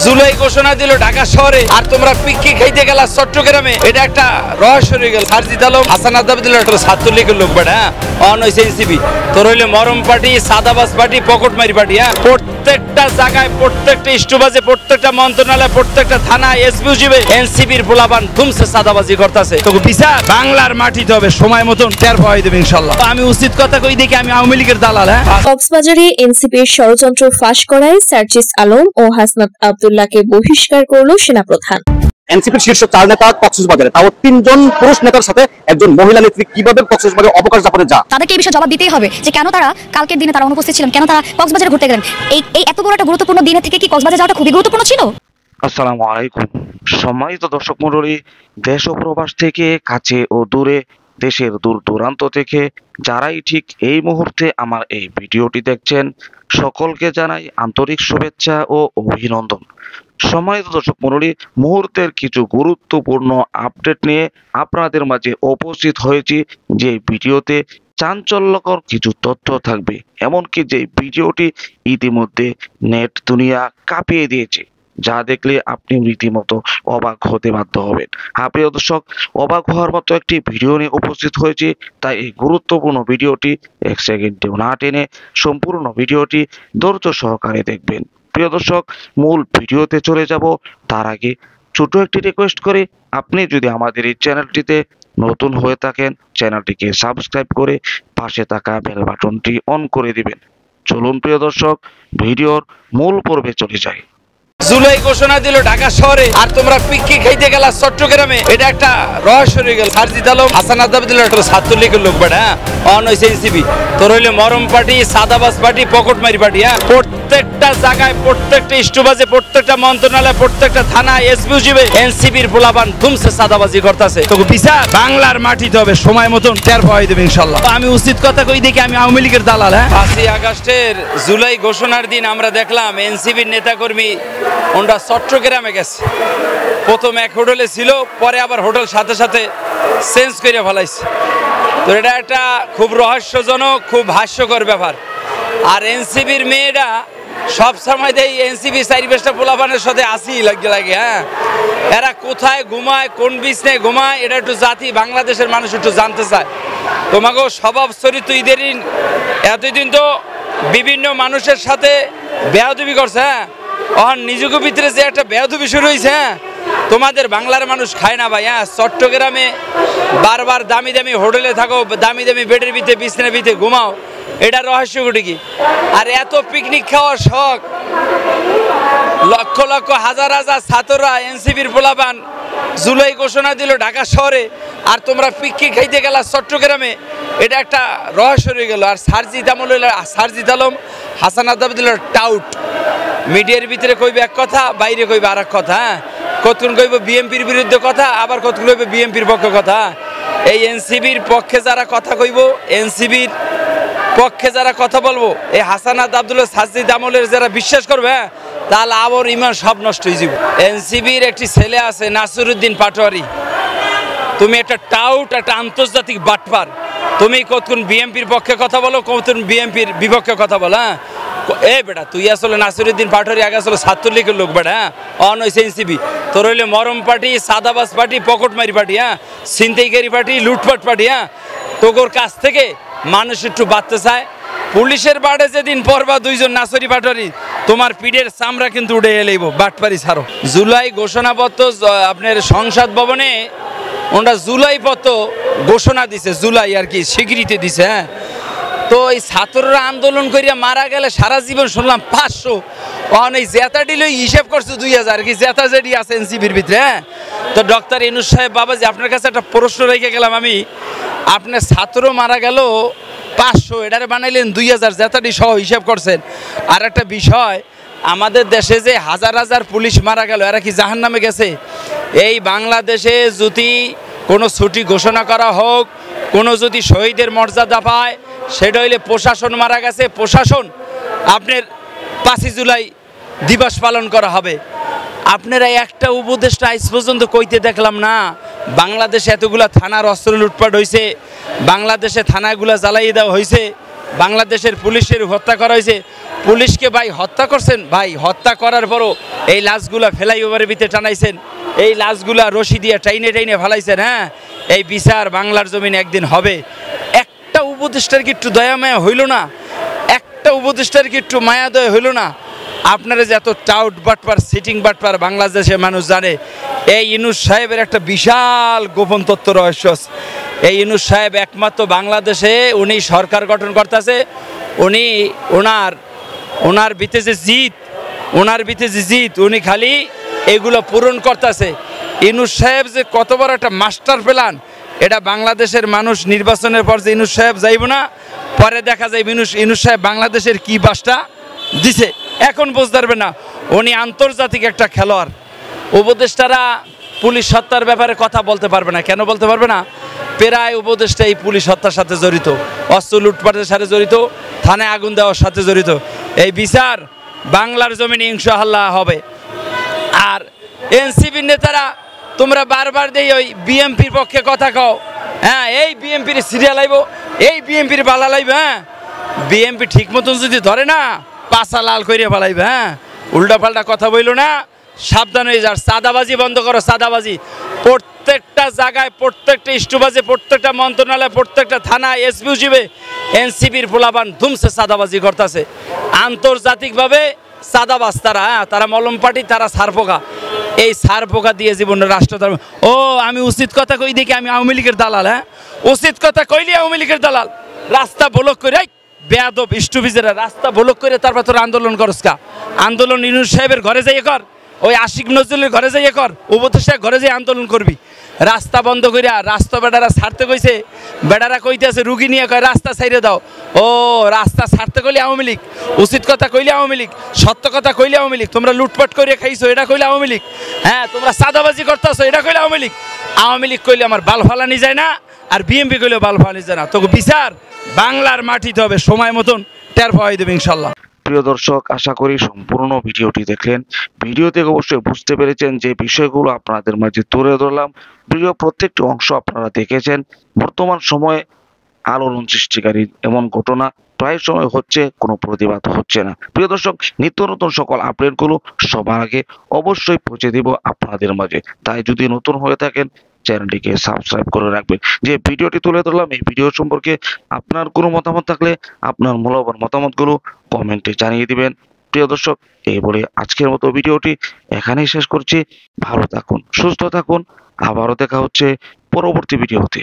জুলাই ঘোষণা দিল ঢাকা শহরে, আর তোমরা পিক্কি খাইতে গেলা চট্টগ্রামে। এটা একটা রহস্য রয়ে গেল। সারজিদ আলম, হাসান আব্দুল্লাহ ছাত্রলীগের লোক বেটা, অন হইছে এনসিপি। তোর হইলে মরম পার্টি, সাদাবাজ পার্টি, পকেটমারি পার্টি। প্রত্যেকটা জায়গায়, প্রত্যেকটা স্টুবাজে, প্রত্যেকটা মন্ত্রণালয়, প্রত্যেকটা থানা, এসবিউজিবে এনসিপির পোলাপান ধুমসে সাদাবাজি করতেছে। তোকে বিচার বাংলার মাটিতে হবে, সময় মতন টের পাওয়াই দেবে ইনশাল্লাহ। আমি উচিত কথা কই দেখি আমি আওয়ামী লীগের দালাল। কক্সবাজারে এনসিপির ষড়যন্ত্র ফাঁস করায় সার্জিস আলম ও হাসনাত আব্দুল্লাহকে বহিষ্কার করল সেনাপ্রধান। এনসিপির শীর্ষ 4 নেতা কক্সবাজারে, তাও 3 জন পুরুষ নেতার সাথে একজন মহিলা নেত্রী কিভাবে কক্সবাজারে অবকাশ যাপনে যা, তাদেরকে এই বিষয়ে জবাব দিতেই হবে যে কেন তারা কালকের দিনে তারা অনুপস্থিত ছিলেন, কেন তারা কক্সবাজারে ঘুরতে গেলেন। এই এত বড় একটা গুরুত্বপূর্ণ দিনের থেকে কি কক্সবাজার যাওয়াটা খুবই গুরুত্বপূর্ণ ছিল? আসসালামু আলাইকুম সম্মানিত দর্শক মণ্ডলী, দেশ ও প্রবাস থেকে, কাছে ও দূরে, দেশের দূর দূরান্ত থেকে যারাই ঠিক এই মুহূর্তে আমার এই ভিডিওটি দেখছেন, সকলকে জানাই আন্তরিক শুভেচ্ছা ও অভিনন্দন। সম্মানিত দর্শক মণ্ডলী, মুহূর্তের কিছু গুরুত্বপূর্ণ আপডেট নিয়ে আপনাদের মাঝে উপস্থিত হয়েছি। যে ভিডিওতে চাঞ্চল্যকর কিছু তথ্য থাকবে, এমনকি যে ভিডিওটি ইতিমধ্যে নেট দুনিয়া কাঁপিয়ে দিয়েছে, যা দেখলে আপনি রীতিমতো অবাক হতে বাধ্য হবেন। প্রিয় দর্শক, অবাক হওয়ার মতো একটি ভিডিও নিয়ে উপস্থিত হয়েছি, তাই এই গুরুত্বপূর্ণ ভিডিওটি 1 সেকেন্ডেও না টেনে সম্পূর্ণ ভিডিওটি ধৈর্য সহকারে দেখবেন। প্রিয় দর্শক, মূল ভিডিওতে চলে যাব তার আগে ছোট একটি রিকোয়েস্ট করে, আপনি যদি আমাদের এই চ্যানেলটিতে নতুন হয়ে থাকেন, চ্যানেলটিকে সাবস্ক্রাইব করে পাশে থাকা বেল বাটনটি অন করে দিবেন। চলুন প্রিয় দর্শক, ভিডিওর মূল পর্বে চলে যাই। জুলাই ঘোষণা দিল ঢাকা শহরে, আর তোমরা পিক্কি খাইতে গেলা চট্টগ্রামে। এটা একটা রহস্য রয়ে গেল। সারজিদ আলম, হাসান আব্দুল্লাহ ছাত্রলীগের লোক বেটা, অন হইছে এনসিপি। তোর হইলে মরম পার্টি, সাদাবাজ পার্টি, পকেটমারি পার্টি। প্রত্যেকটা জায়গায়, প্রত্যেকটা স্টুবাজে, প্রত্যেকটা মন্ত্রণালয়, প্রত্যেকটা থানা, এসবিউজিবে এনসিপির পোলাপান ধুমসে সাদাবাজি করতেছে। তোকে বিচার বাংলার মাটিতে হবে, সময় মতন টের পাওয়াই দেবে ইনশাল্লাহ। আমি উচিত কথা কই দেখি আমি আওয়ামী লীগের দালাল। 5ই আগস্টের জুলাই ঘোষণার দিন আমরা দেখলাম এনসিপির নেতাকর্মী ওরা চট্টগ্রামে গেছে। প্রথম এক হোটেলে ছিল, পরে আবার হোটেল সাথে সাথে চেঞ্জ করে ফেলাইছে। তো এটা একটা খুব রহস্যজনক, খুব হাস্যকর ব্যাপার। আর এনসিপির মেয়েরা সব সময় দেয় এনসিপি 4-5টা পোলাপানের সাথে আসি লাগে। এরা কোথায় ঘুমায়, কোন বিছনে ঘুমায়, এটা একটু জাতি বাংলাদেশের মানুষ একটু জানতে চায়। তোমাকেও স্বভাব চরিত্র এতদিন তো বিভিন্ন মানুষের সাথে বেয়াদবি করছে। নিজেকে ভিতরে যে একটা বেয়াদবি শুরু হয়েছে, তোমাদের বাংলার মানুষ খায় না ভাই। চট্টগ্রামে বারবার দামি দামি হোটেলে থাকো, দামি দামি বেডের ভিতরে, বিছনের ভিতরে ঘুমাও, এটা রহস্য ঘটে কি? আর এত পিকনিক খাওয়ার শখ, লক্ষ লক্ষ হাজার হাজার ছাত্ররা, এনসিপির পোলাপান জুলাই ঘোষণা দিল ঢাকা শহরে, আর তোমরা পিক্কি খাইতে গেলা চট্টগ্রামে। এটা একটা রহস্য রয়ে গেল। আর সারজিদ আলম, হাসান আব্দুল্লাহ টাউট, মিডিয়ার ভিতরে কইবে এক কথা, বাইরে কইবে আর এক কথা। কতক্ষণ কইব বিএনপির বিরুদ্ধে কথা, আবার কতক্ষণ কইবে বিএনপির পক্ষে কথা। এই এনসিবির পক্ষে যারা কথা কইব, এনসিবির পক্ষে যারা কথা বলবো, এই হাসান আব্দুল্লাহ, সারজিদ আমলের যারা বিশ্বাস করবে, তাহলে আবার ইমান সব নষ্ট হয়ে যাবে। এনসিবির একটি ছেলে আছে নাসিরউদ্দিন পাটোয়ারি, তুমি একটা টাউট, একটা আন্তর্জাতিক বাটপার। তুমি কতক্ষণ বিএনপির পক্ষে কথা বলো, কতক্ষণ বিএনপির বিপক্ষে কথা বলো। বেটা তুই আসলে নাসিরউদ্দিন পাটোয়ারি আগে আসলে ছাত্রলীগের লোক বেটা, অন হইছে এনসিপি। তোর হইলে মরম পার্টি, সাদাবাজ পার্টি, পকেটমারি পার্টি, ছিনতাইকারী পার্টি, লুটপাট পার্টি। তোর কাছ থেকে মানুষ একটু বাঁচতে চায়। পুলিশের বাড়ে যেদিন পরবা 2 জন নাসরি পাটোয়ারি, তোমার পিঠের চামড়া কিন্তু উঠে এলেইব, বাটপারি ছাড়ো। জুলাই ঘোষণাপত্র আপনার সংসদ ভবনে ওরা জুলাই পত্র ঘোষণা দিছে, জুলাই আর কি স্বীকৃতি দিছে। তো এই ছাত্ররা আন্দোলন করিয়া মারা গেলে সারা জীবন শুনলাম 500, এই জেতাটি লই হিসেব করছে 2000 কি জেতা যেটি আছে এনসিপির ভিতরে। তো ডক্টর ইউনূস সাহেব বাবাজি, আপনার কাছে একটা প্রশ্ন রেখে গেলাম আমি, আপনার ছাত্র মারা গেল 500, এটারে বানাইলেন 2000, জেতাটি সহ হিসাব করছেন। আর একটা বিষয়, আমাদের দেশে যে হাজার হাজার পুলিশ মারা গেল, এরা কি জাহান্নামে গেছে? এই বাংলাদেশে যদি কোনো ছুটি ঘোষণা করা হোক, কোনো যদি শহীদের মর্যাদা পায়, সেটা হইলে প্রশাসন মারা গেছে, প্রশাসন আপনার 5ই জুলাই দিবস পালন করা হবে। আপনারা একটা উপদেশটা আজ পর্যন্ত কইতে দেখলাম না। বাংলাদেশে এতগুলা থানার অস্ত্র লুটপাট হয়েছে, বাংলাদেশে থানাগুলা জ্বালাইয়ে দেওয়া হয়েছে, বাংলাদেশের পুলিশের হত্যা করা হয়েছে। পুলিশকে ভাই হত্যা করছেন, ভাই হত্যা করার পরও এই লাশগুলা ফ্লাইওভারের ভিতরে টানাইছেন, এই লাশগুলা রশি দিয়ে টাইনে টাইনে ফেলাইছেন। হ্যাঁ, এই বিচার বাংলার জমিনে একদিন হবে। একটা উপদেষ্টার কি একটু দয়া মায়া হইল না? একটা উপদেষ্টার কি একটু মায়া দয়া হইল না? আপনারা যে এত টাউট বাটপার সিটিং বাটপার বাংলাদেশের মানুষ জানে, এই ইউনূস সাহেবের একটা বিশাল গোপন তথ্য রহস্য আছে। এই ইউনূস সাহেব একমাত্র বাংলাদেশে উনি সরকার গঠন করতেছে, উনি ওনার ভিতরে যে জিত উনি খালি এগুলো পূরণ করতেছে। ইউনূস সাহেব যে কত বড় একটা মাস্টার প্ল্যান, এটা বাংলাদেশের মানুষ নির্বাচনের পর যে ইউনূস সাহেব যাইব না, পরে দেখা যায় ইউনূস সাহেব বাংলাদেশের কি বাসটা দিছে এখন বুঝতে পারবে না। উনি আন্তর্জাতিক একটা খেলোয়াড়। উপদেষ্টারা পুলিশ হত্যার ব্যাপারে কথা বলতে পারবে না। কেন বলতে পারবে না? প্রায় উপদেষ্টা এই পুলিশ হত্যার সাথে জড়িত, অস্ত্র লুটপাটের সাথে জড়িত, থানায় আগুন দেওয়ার সাথে জড়িত। এই বিচার বাংলার জমিনে ইনশাআল্লাহ হবে। আর এনসিপির নেতারা তোমরা বারবার দেই ওই বিএমপির পক্ষে কথা কও। হ্যাঁ, এই বিএমপির সিরিয়াল আইব, এই বিএমপির বালা লাইব। হ্যাঁ, বিএমপি ঠিক মতন যদি ধরে না, পাছা লাল করে ফেলাইবে। হ্যাঁ, উল্টা পাল্টা কথা বইল না, সাবধান হয়ে যার। সাদাবাজি বন্ধ করো, সাদাবাজি। প্রত্যেকটা জায়গায়, প্রত্যেকটা স্টুবাজে, প্রত্যেকটা মন্ত্রণালয়, প্রত্যেকটা থানা, এসপিউজিবে এনসিপির পোলাপান ধুমসে সাদাবাজি করতেছে। আন্তর্জাতিকভাবে সাদাবাজ তারা। হ্যাঁ, তারা মলম পার্টি, তারা সারপোকা। এই সারপোকা দিয়ে জীবনের রাষ্ট্রধর্ম। ও আমি উচিত কথা কই দেখি আমি আওয়ামী লীগের দালাল। হ্যাঁ, উচিত কথা কইলে আওয়ামী লীগের দালাল। রাস্তা ব্লক করে বেয়াদব স্টুপিজেরা রাস্তা ব্লক করে তারপর তোর আন্দোলন করস কা? আন্দোলন ইউনূস সাহেবের ঘরে যাইয়ে কর, ওই আশিক নজরুলের ঘরে যাইয়ে কর, উপদেষ্টার ঘরে যাই আন্দোলন করবি। রাস্তা বন্ধ করিয়া রাস্তা বেড়ারা ছাড়তে কইছে, বেড়ারা কইতেছে রুগী নিয়ে কয় রাস্তা ছাইড়ে দাও। ও রাস্তা ছাড়তে কইলে আওয়ামী লীগ, উচিত কথা কইলে আওয়ামী লীগ, সত্য কথা কইলে আওয়ামী লীগ। তোমরা লুটপাট করে খাইছো, এটা কইলে আওয়ামী লীগ। হ্যাঁ, তোমরা সাদাবাজি করতেছো, এটা কইলে আওয়ামী লীগ। আওয়ামী লীগ কইলে আমার বাল ফালানি যায় না, আর বিএমপি কইলেও বাল ফালানি যায় না। তোকে বিচার বাংলার মাটিতে হবে, সময় মতন টের পাওয়াই দেবে ইনশাল্লাহ। প্রিয় দর্শক, আশা করি সম্পূর্ণ ভিডিওটি দেখলেন। ভিডিও থেকে অবশ্যই বুঝতে পেরেছেন যে বিষয়গুলো আপনাদের মাঝে তুলে ধরলাম। ভিডিও প্রত্যেকটি অংশ আপনারা দেখেছেন। বর্তমান সময়ে আলোড়ন সৃষ্টিকারী এমন ঘটনা প্রায় সময় হচ্ছে, কোনো প্রতিবাদ হচ্ছে না। প্রিয় দর্শক, নিত্য নতুন সকল আপডেটগুলো সবার আগে অবশ্যই পৌঁছে দিব আপনাদের মাঝে। তাই যদি নতুন হয়ে থাকেন, চ্যানেলটিকে সাবস্ক্রাইব করে রাখবেন। যে ভিডিওটি তুলে ধরলাম, এই ভিডিও সম্পর্কে আপনার কোনো মতামত থাকলে আপনার মূল্যবান মতামতগুলো কমেন্টে জানিয়ে দিবেন। প্রিয় দর্শক, এই বলে আজকের মতো ভিডিওটি এখানেই শেষ করছি। ভালো থাকুন, সুস্থ থাকুন, আবারও দেখা হচ্ছে পরবর্তী ভিডিওতে।